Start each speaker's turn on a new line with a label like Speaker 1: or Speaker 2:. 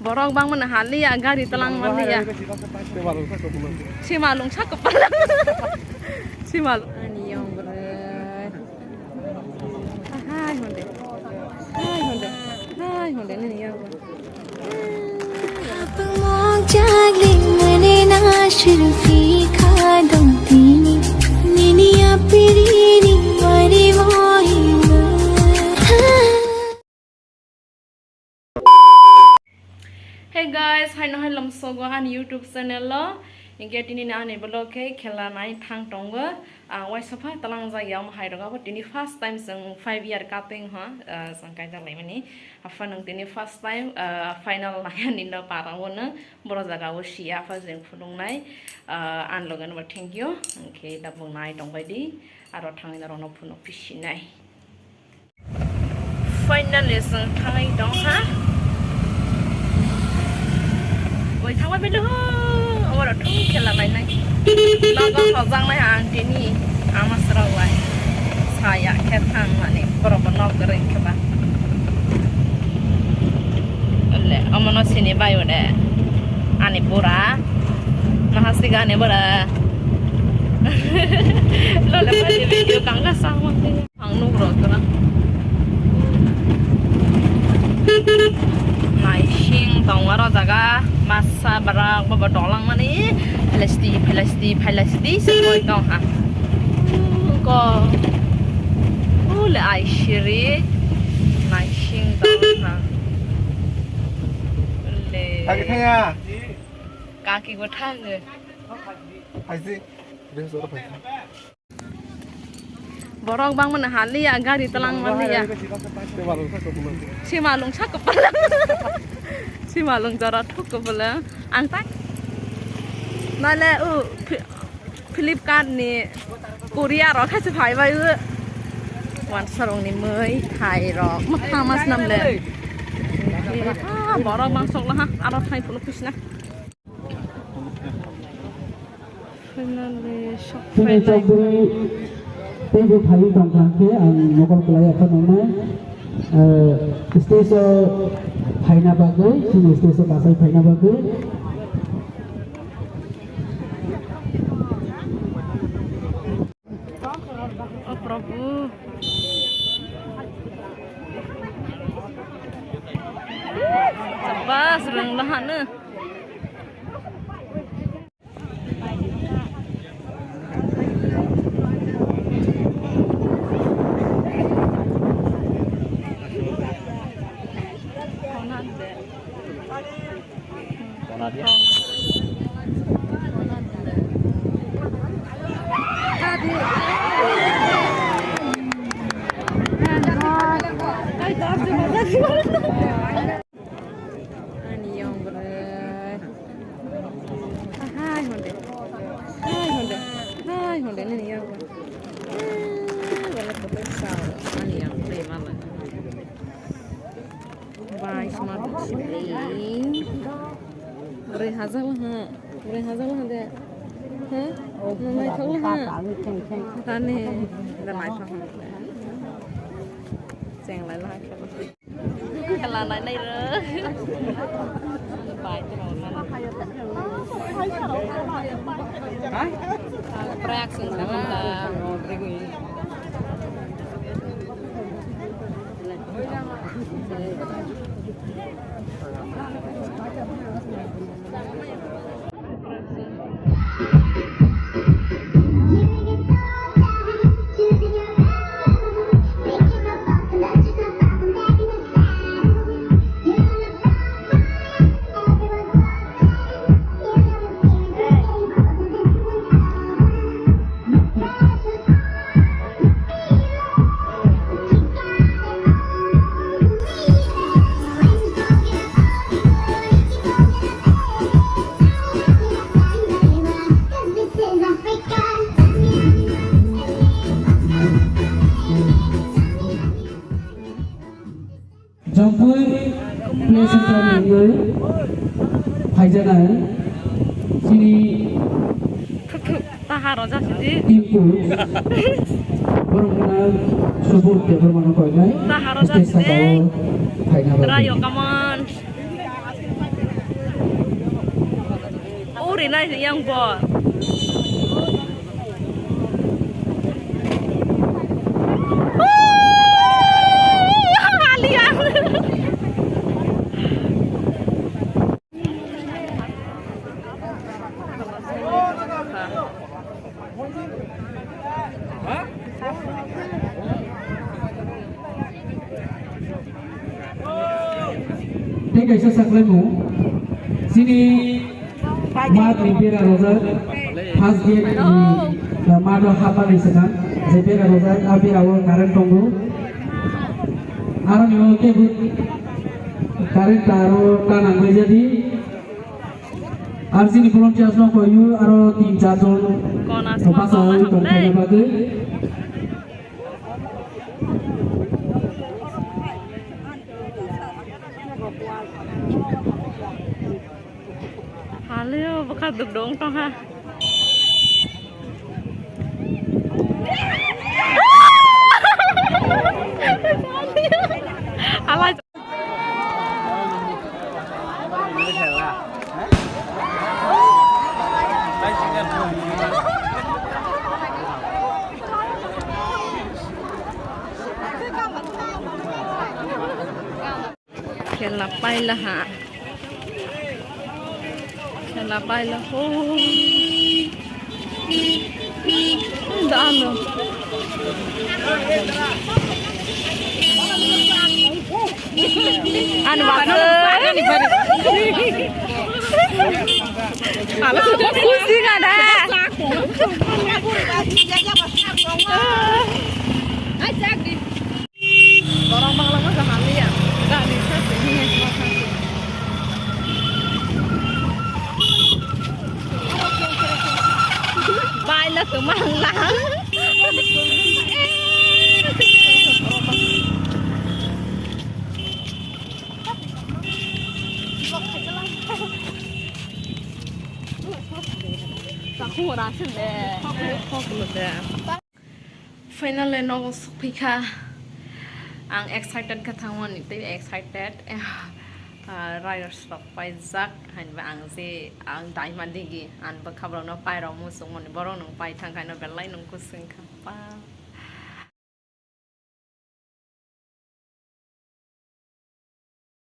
Speaker 1: borok bang mana hali ya gari telang mandi ya si malung cakep si malung ani yang berat hai honde ini yang
Speaker 2: Pengmong jagling mane na shirfi khadam tini nini apirini mari mohima
Speaker 1: Hey guys, hai no hai lamsogo an YouTube channel lo ingge tini na ani blog ke khela nai thang tongo wai safa talang ja yam hai roga bo tini first time sing 5 year cutting ha sang kai dalai mani afa nang tini first time final nai ani no parang wona boro jaga wo sia afa jeng phulung nai an logan bo thank you ke da bung nai tong bai di aro thang na rono phuno pisi nai finally sang thangai dong ha Ôi thằng bên đó, ôi đó thằng kia là này này, nó có họ răng này hàng thế nhỉ, ama sera vậy, saya cái thằng mà này, berapa nok kering keba, le, ama nó sini bayu deh, ane pura, mahasiswa ane pura, lo lepas di video kangga sama deh, hang nugro tu lah. Naishing tongwaro jaga masa barak baba dolang mani plastik semua itu ha ko le aishiri naishing tong ha le kaki ko thang le borok bang mana hali ya gari telang mandi ya si malung cakep si malung cara thuk bela ang tak nale Flipkart ni Korea ro khai se phai bai wan sarong ni mới thai ro ma mas nam le borok bang sok la ha aro thai pulu pisna finally shop
Speaker 3: Tengok hari tangkang ke, mokal kelaya apa nama? Stesen Phaina Bagai, sini stesen Kasai Phaina Bagai.
Speaker 1: Oh Prabhu, cepat serang lahan ne. Ani yang berat hai honde ini yang wala betul sao ani yang prima lah bye smart sipling Rehaza lah deh namai thau lah tane namai thau cheng lại lah khala lại đây rồi bài cho nó hả prak sing là
Speaker 3: Jampui play center ini Haijanan sini
Speaker 1: taharo jasidi
Speaker 3: timku bermenang sebut dia bermenang kau ini
Speaker 1: taharo jasidi
Speaker 3: Haina
Speaker 1: rayo come on nai yang bo
Speaker 3: Thế cái sơ sạc lên mũ Xin đi Mát ni pera roza Has gate ni Mado hapa ni sekan Saya pera roza Abi awal karen tunggu Aro ni oke bu Karen taro tanang gue jadi Arsi ni belum cias lo koyu Aro 3-4 jon Pasal Tong kaya bagai
Speaker 1: Halo, bekas duduk dong toh ha. Ala. Kela pai lah ha. Kela pai lah. Oh. Dah lo. Anu bagus. Ala sudah pusing ada. Ajak di. Orang Bangladesh mah sama ya. Enggak bisa sini cuma Bài là tụi măng lắm. Finally no pika ang excited ka thangwan ite excited riders stop by Zak han ba ang si ang diamond digi an ba khabro no pai ro mu sung mon borong nong pai thang kai no belai nong kusing ka pa